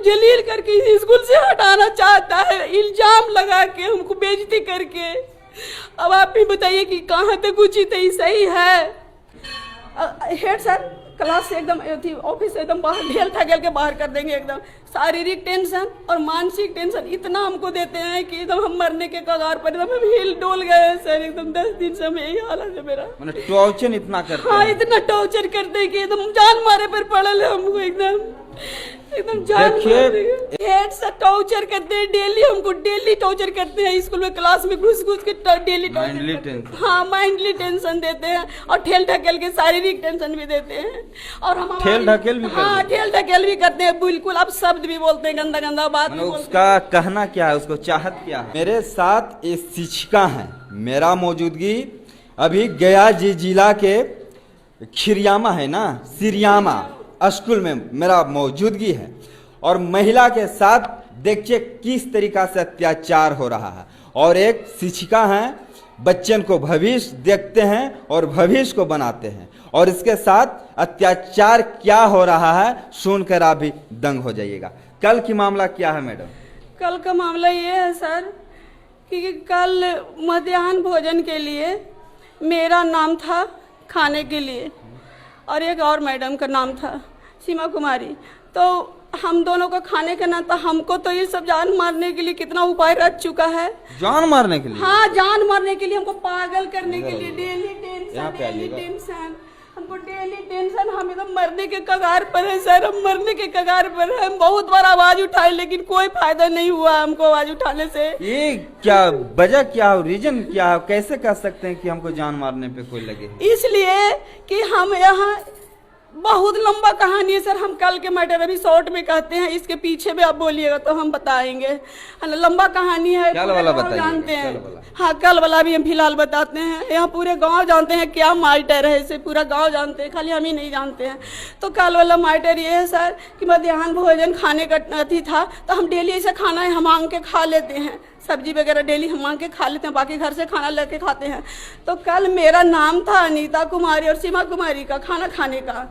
जलील करके इस स्कूल से हटाना चाहता है, इल्जाम लगा के हमको बेइज्जती करके। अब आप भी बताइए कि कहाँ तक उचित है, सही है। हेड सर क्लास से एकदम ऑफिस से एकदम बाहर ढेल ढकेल के बाहर कर देंगे। एकदम शारीरिक टेंशन और मानसिक टेंशन इतना हमको देते हैं कि एकदम हम मरने के कगार पर एकदम हम हिल डोल गए हैं सर। एकदम 10 दिन से हमें यही हालत है मेरा। टॉर्चर इतना करते हैं। हाँ, इतना टॉर्चर करते हैं कि एकदम जान मारे पर पड़ल है हमको। एकदम जान हेड सर टॉर्चर करते हैं डेली, हमको डेली टॉर्चर करते हैं। स्कूल में क्लास में घुस के डेली टॉर्चर, हाँ माइंडली टेंशन देते हैं और ठेल ढकेल के शारीरिक टेंशन भी देते हैं। और हम ठेल ढकेल भी हाँ ठेल ढकेल भी करते हैं बिल्कुल। आप शब्द भी बोलते हैं, गंदा गंदा बात भी बोलते हैं। उसका कहना क्या है, उसको चाहत क्या है। मेरे साथ एक शिक्षिका है, मेरा मौजूदगी अभी गया जिला के खिरियामा है ना, सिरियामा स्कूल में मेरा मौजूदगी है। और महिला के साथ देखिए किस तरीका से अत्याचार हो रहा है। और एक शिक्षिका हैं, बच्चन को भविष्य देखते हैं और भविष्य को बनाते हैं। और इसके साथ अत्याचार क्या हो रहा है सुनकर आप भी दंग हो जाइएगा। कल की मामला क्या है मैडम? कल का मामला ये है सर कि कल मध्याह्न भोजन के लिए मेरा नाम था खाने के लिए और एक और मैडम का नाम था सीमा कुमारी। तो हम दोनों का खाने का नाम था। हमको तो ये सब जान मारने के लिए कितना उपाय रच चुका है। जान मारने के लिए? हाँ, जान मारने के लिए, हमको पागल करने के लिए। डेली टेंशन हमको डेली टेंशन। हम एकदम मरने के कगार पर है सर, हम मरने के कगार पर है। हम बहुत बार आवाज उठाए लेकिन कोई फायदा नहीं हुआ हमको आवाज उठाने से। ये क्या वजह, क्या रीजन क्या है? कैसे कह सकते हैं कि हमको जान मारने पे कोई लगे? इसलिए कि हम यहाँ बहुत लंबा कहानी है सर। हम कल के मैटर अभी शॉर्ट में कहते हैं, इसके पीछे भी आप बोलिएगा तो हम बताएंगे। है ना, लंबा कहानी है। कल वाला बताइए। जानते हैं? हाँ, कल वाला भी हम फिलहाल बताते हैं। यहाँ पूरे गांव जानते हैं क्या मैटर है, इसे पूरा गांव जानते हैं, खाली हम ही नहीं जानते हैं। तो कल वाला मैटर ये है सर कि मध्याह्न भोजन खाने का अति था। तो हम डेली ऐसा खाना हम मांग के खा लेते हैं, सब्जी वगैरह डेली हम मांग के खा लेते हैं, बाकी घर से खाना लेके खाते हैं। तो कल मेरा नाम था अनीता कुमारी और सीमा कुमारी का खाना खाने का।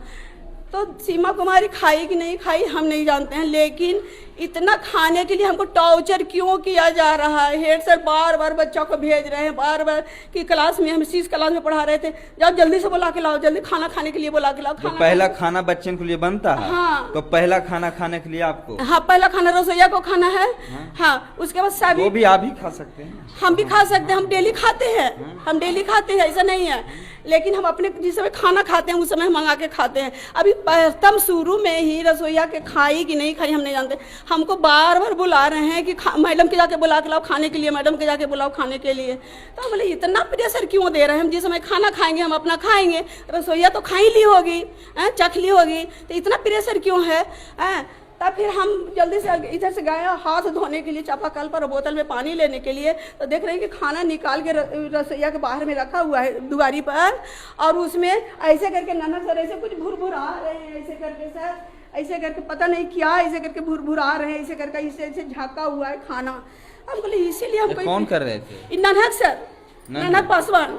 तो सीमा कुमारी खाई कि नहीं खाई हम नहीं जानते हैं, लेकिन इतना खाने के लिए हमको टॉर्चर क्यों किया जा रहा है। हेड सर बार बार बच्चों को भेज रहे हैं, बार बार कि क्लास में हम इस क्लास में पढ़ा रहे थे, जाओ जल्दी से बुला के लाओ, जल्दी खाना खाने के लिए बुला के लाओ। तो पहला खाना बच्चन के लिए बनता है। हाँ, तो पहला खाना खाने के लिए आपको, हाँ पहला खाना रसोईया को खाना है। हाँ, उसके बाद सभी वो भी आप ही खा सकते हैं। हम भी खा सकते हैं, हम डेली खाते हैं, हम डेली खाते हैं, ऐसा नहीं है। लेकिन हम अपने जिस समय खाना खाते हैं उस समय हम मंगा के खाते हैं। अभी प्रथम शुरू में ही रसोईया के खाई कि नहीं खाई हम नहीं जानते। हमको बार बार बुला रहे हैं कि मैडम के जाके बुला के लाओ खाने के लिए, मैडम के जाके बुलाओ खाने के लिए। तो बोले इतना प्रेशर क्यों दे रहे हैं? हम जिस समय खाना खाएंगे हम अपना खाएंगे, रसोईया तो खा ही ली होगी, चख ली होगी, तो इतना प्रेशर क्यों है? तब फिर हम जल्दी से इधर से गए हाथ धोने के लिए चापाकल पर, बोतल में पानी लेने के लिए। तो देख रहे हैं कि खाना निकाल के रसोईया के बाहर में रखा हुआ है दुआरी पर, और उसमें ऐसे करके ननक सर ऐसे कुछ भुर आ रहे हैं, ऐसे करके सर ऐसे करके पता नहीं क्या ऐसे करके भुर आ रहे हैं, ऐसे करके ऐसे झाँका हुआ है खाना। हम बोले इसीलिए हम कौन कर रहे थे? ननक सर, ननक पासवान।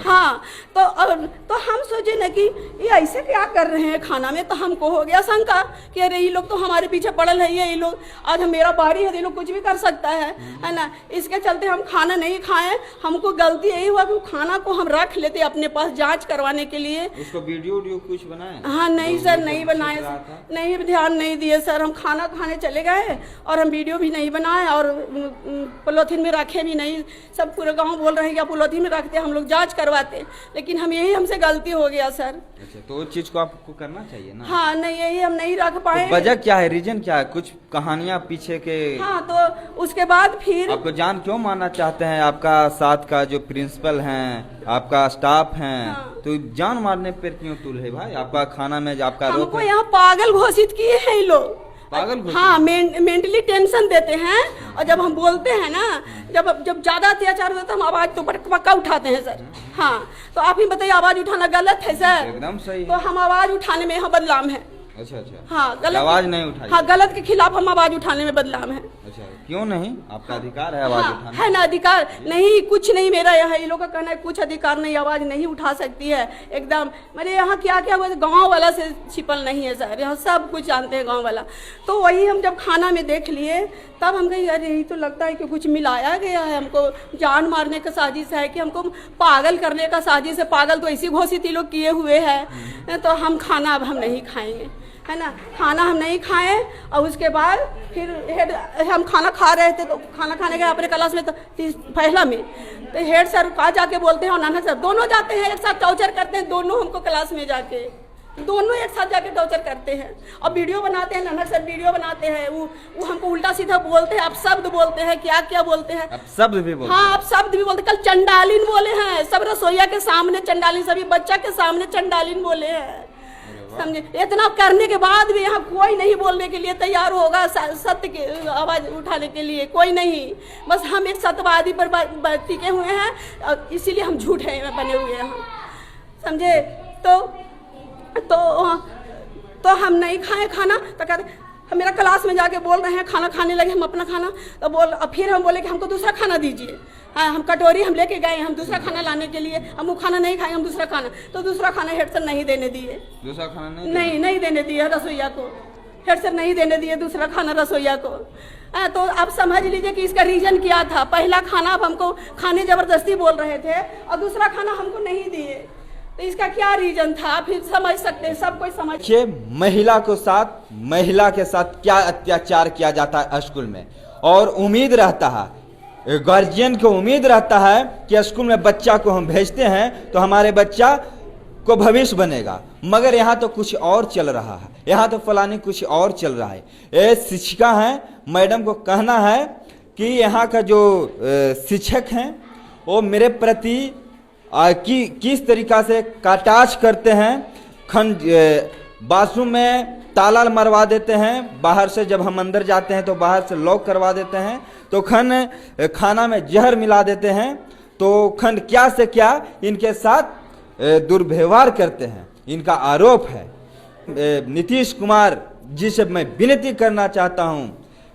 हाँ, तो हम सोचे ना कि ये ऐसे क्या कर रहे हैं खाना में। तो हमको हो गया शंका कि अरे ये लोग तो हमारे पीछे पड़ल है, ये लोग आज हम मेरा बारी है, ये लोग कुछ भी कर सकता है ना। इसके चलते हम खाना नहीं खाएं। हमको गलती यही हुआ कि खाना को हम रख लेते अपने पास जांच करवाने के लिए। उसको वीडियो कुछ बनाए? हाँ नहीं सर, नहीं बनाए, नहीं ध्यान नहीं दिए सर। हम खाना खाने चले गए और हम वीडियो भी नहीं बनाए और पॉलीथिन में रखे भी नहीं। सब पूरा गाँव बोल रहे हैं आप पॉलीथिन में रखते, हम लोग जांच करवाते, लेकिन हम यही हमसे गलती हो गया सर। अच्छा, तो उस चीज को आपको करना चाहिए ना। हाँ नहीं, यही हम नहीं रख पाए। तो वजह क्या है, रीजन क्या है? कुछ कहानियां पीछे के। हाँ, तो उसके बाद फिर आपको जान क्यों मारना चाहते हैं? आपका साथ का जो प्रिंसिपल हैं, आपका स्टाफ हैं, हाँ। तो जान मारने पर क्यों तुल है भाई? आपका खाना में आपका रोक हमको यहाँ पागल घोषित किए हैं ये लोग। पागल? हाँ, मेंटली टेंशन देते हैं। और जब हम बोलते हैं ना, जब ज्यादा अत्याचार होता है हम आवाज तो पक्का उठाते हैं सर। हाँ, तो आप ही बताइए आवाज उठाना गलत है सर? एकदम सही। तो हम आवाज उठाने में यहाँ बदनाम है। अच्छा अच्छा। हाँ गलत आवाज नहीं उठाई। हाँ गलत के खिलाफ हम आवाज उठाने में बदनाम है। अच्छा, क्यों नहीं? आपका अधिकार है आवाज हाँ, उठाने। है ना अधिकार? नहीं कुछ नहीं मेरा यहाँ, ये लोग का कहना है कुछ अधिकार नहीं, आवाज नहीं उठा सकती है एकदम। मेरे यहाँ क्या क्या हुआ, गाँव वाला से छिपल नहीं है सर, यहाँ सब कुछ जानते हैं गाँव वाला। तो वही हम जब खाना में देख लिए तब हम कहीं अरे यही तो लगता है कि कुछ मिलाया गया है, हमको जान मारने का साजिश है, कि हमको पागल करने का साजिश है। पागल तो ऐसी घोषित ही लोग किए हुए हैं। तो हम खाना अब हम नहीं खाएंगे, है ना, खाना हम नहीं खाए। और उसके बाद फिर हम खाना खा रहे थे, तो खाना खाने गए अपने क्लास में, तो पहला में तो हेड सर का जाके बोलते हैं और नाना सर दोनों जाते हैं एक साथ टॉर्चर करते हैं, दोनों हमको क्लास में जाके दोनों एक साथ जाके टॉर्चर करते हैं और वीडियो बनाते हैं। नाना सर वीडियो बनाते हैं, वो हमको उल्टा सीधा बोलते हैं, आप शब्द बोलते हैं, क्या क्या बोलते हैं, आप शब्द भी बोलते हैं। हाँ आप शब्द भी बोलते हैं। कल चंडालिन बोले हैं, सब रसोईया के सामने चंडालिन, सभी बच्चा के सामने चंडालिन बोले हैं, समझे। इतना करने के बाद भी यहाँ कोई नहीं बोलने के लिए तैयार होगा, सत्य की आवाज उठाने के लिए कोई नहीं। बस हम एक सत्यवादी पर टिके हुए हैं और इसीलिए हम झूठ है बने हुए हैं, समझे। तो हम नहीं खाए खाना, तो कहते हम मेरा क्लास में जाके बोल रहे हैं खाना खाने लगे हम अपना खाना, तो फिर हम बोले कि हमको दूसरा खाना दीजिए। हाँ हम कटोरी हम लेके गए हम दूसरा खाना लाने के लिए, हम वो खाना नहीं खाए, हम दूसरा खाना, तो दूसरा खाना हेड सर नहीं देने दिए, दूसरा खाना नहीं देने दिए रसोईया को, हेड सर नहीं देने दिए दूसरा खाना रसोईया को। तो आप समझ लीजिए कि इसका रीजन क्या था। पहला खाना आप हमको खाने जबरदस्ती बोल रहे थे और दूसरा खाना हमको नहीं दिए, तो इसका क्या रीजन था आप फिर समझ सकते हैं, सब कोई समझ। महिला के साथ क्या अत्याचार किया जाता है स्कूल में, और उम्मीद रहता है गार्जियन को उम्मीद रहता है कि स्कूल में बच्चा को हम भेजते हैं तो हमारे बच्चा को भविष्य बनेगा, मगर यहाँ तो कुछ और चल रहा है, यहाँ तो फलाने कुछ और चल रहा है। ये शिक्षिका हैं, मैडम को कहना है कि यहाँ का जो शिक्षक हैं वो मेरे प्रति किस तरीक़ा से काटाच करते हैं। बाथरूम में ताला मरवा देते हैं, बाहर से जब हम अंदर जाते हैं तो बाहर से लॉक करवा देते हैं, तो खाना में जहर मिला देते हैं, तो क्या से क्या इनके साथ दुर्व्यवहार करते हैं, इनका आरोप है। नीतीश कुमार जी से मैं विनती करना चाहता हूं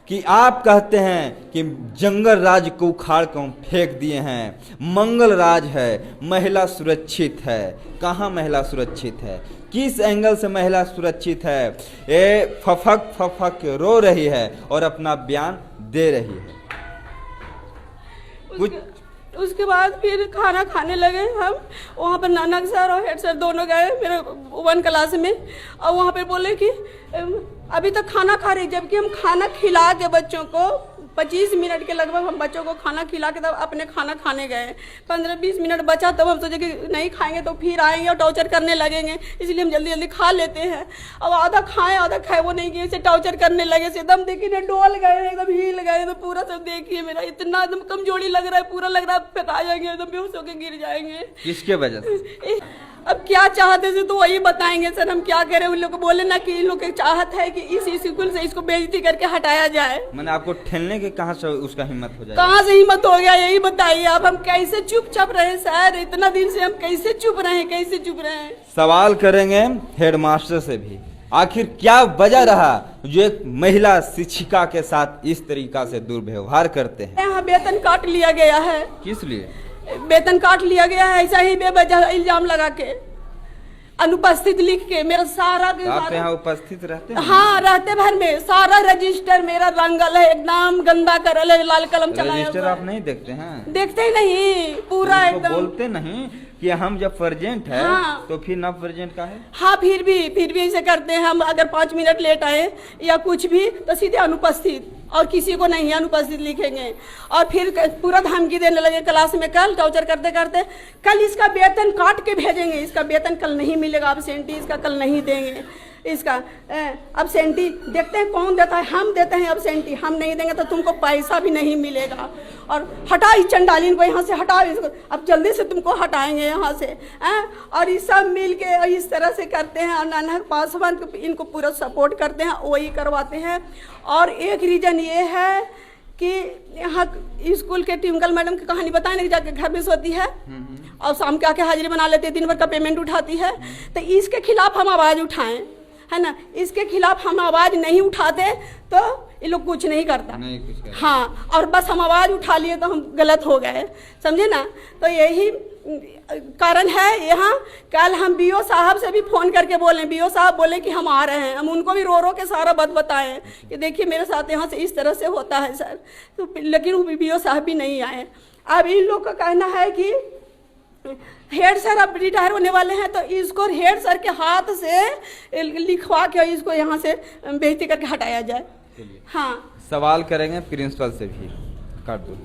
कि आप कहते हैं कि जंगल राज को उखाड़ कर फेंक दिए हैं, मंगल राज है, महिला सुरक्षित है। कहाँ महिला सुरक्षित है, किस एंगल से महिला सुरक्षित है? ये फफक रो रही है और अपना बयान दे रही है। उसके बाद फिर खाना खाने लगे हम, वहाँ पर नाना सर और हेड सर दोनों गए मेरे 1 क्लास में, और वहाँ पे बोले कि अभी तक खाना खा रही, जबकि हम खाना खिला के बच्चों को 25 मिनट के लगभग हम बच्चों को खाना खिला के तब अपने खाना खाने गए। 15-20 मिनट बचा तब हम सोचे कि नहीं खाएंगे तो फिर आएंगे और टॉर्चर करने लगेंगे, इसलिए हम जल्दी जल्दी खा लेते हैं। अब आधा खाए वो नहीं किए, टॉर्चर करने लगे से एकदम देखिए डोल गए, एकदम हिल गए, तो पूरा सब देखिए मेरा इतना एकदम कमजोरी लग रहा है, पूरा लग रहा है फेंका जाएंगे, एकदम बेहोश होकर गिर जाएंगे। किसके वजह से? अब क्या चाहते थे तो वही बताएंगे सर, हम क्या करें। उन लोग को बोले ना कि इन लोग की चाहत है कि इस स्कूल से इसको बेइज्जती करके हटाया जाए। मैंने आपको ठेलने के कहाँ से उसका हिम्मत हो जाए? कहाँ से हिम्मत हो गया यही बताइए आप। हम कैसे चुपचाप रहे सर, इतना दिन से हम कैसे चुप रहे? सवाल करेंगे हेडमास्टर से भी, आखिर क्या वजह रहा जो एक महिला शिक्षिका के साथ इस तरीका से दुर्व्यवहार करते हैं? यहाँ वेतन काट लिया गया है। किस लिए वेतन काट लिया गया है? ऐसा ही बेवजह इल्जाम लगा के, अनुपस्थित लिख के मेरा सारा आप यहाँ उपस्थित रहते हैं? हाँ रहते भर में, सारा रजिस्टर मेरा रंगल है, एकदम गंदा करल है, लाल कलम चलाया। रजिस्टर आप नहीं देखते हैं? देखते ही नहीं, पूरा एकदम बोलते नहीं कि हम जब प्रेजेंट है हाँ। तो फिर ना प्रेजेंट का है। हाँ फिर भी ऐसे करते हैं हम, अगर 5 मिनट लेट आए या कुछ भी तो सीधे अनुपस्थित, और किसी को नहीं अनुपस्थित लिखेंगे। और फिर पूरा धमकी देने लगे क्लास में, कल टॉर्चर करते करते कल इसका वेतन काट के भेजेंगे, इसका वेतन कल नहीं मिलेगा, अब्सेंटी इसका कल नहीं देंगे, इसका अब्सेंटी देखते हैं कौन देता है, हम देते हैं अब्सेंटी, हम नहीं देंगे तो तुमको पैसा भी नहीं मिलेगा। और हटा इस चंडालिन को यहाँ से, हटाओ इसको, अब जल्दी से तुमको हटाएंगे यहाँ से। और ये सब मिल के इस तरह से करते हैं, और नाना पासवान इनको पूरा सपोर्ट करते हैं, वही करवाते हैं। और एक रीज़न ये है कि यहाँ स्कूल के ट्विंकल मैडम की कहानी बताने की जाके घर में सोती है और शाम के आके हाजिरी बना लेती है, दिन भर का पेमेंट उठाती है, तो इसके खिलाफ हम आवाज़ उठाएं, है ना, इसके खिलाफ हम आवाज़ नहीं उठाते तो ये लोग कुछ नहीं करता। नहीं कुछ कर। हाँ, और बस हम आवाज़ उठा लिए तो हम गलत हो गए, समझे ना। तो यही कारण है यहाँ। कल हम बीओ साहब से भी फ़ोन करके बोले, बीओ साहब बोले कि हम आ रहे हैं। हम उनको भी रो रो के सारा बात बताएं कि देखिए मेरे साथ यहाँ से इस तरह से होता है सर, तो लेकिन वो बीओ साहब भी नहीं आए। अब इन लोग का कहना है कि हेड सर अब रिटायर होने वाले हैं, तो इसको हेड सर के हाथ से लिखवा के इसको यहाँ से बेइज्जती करके हटाया जाए। हाँ, सवाल करेंगे प्रिंसिपल से भी, कर दो।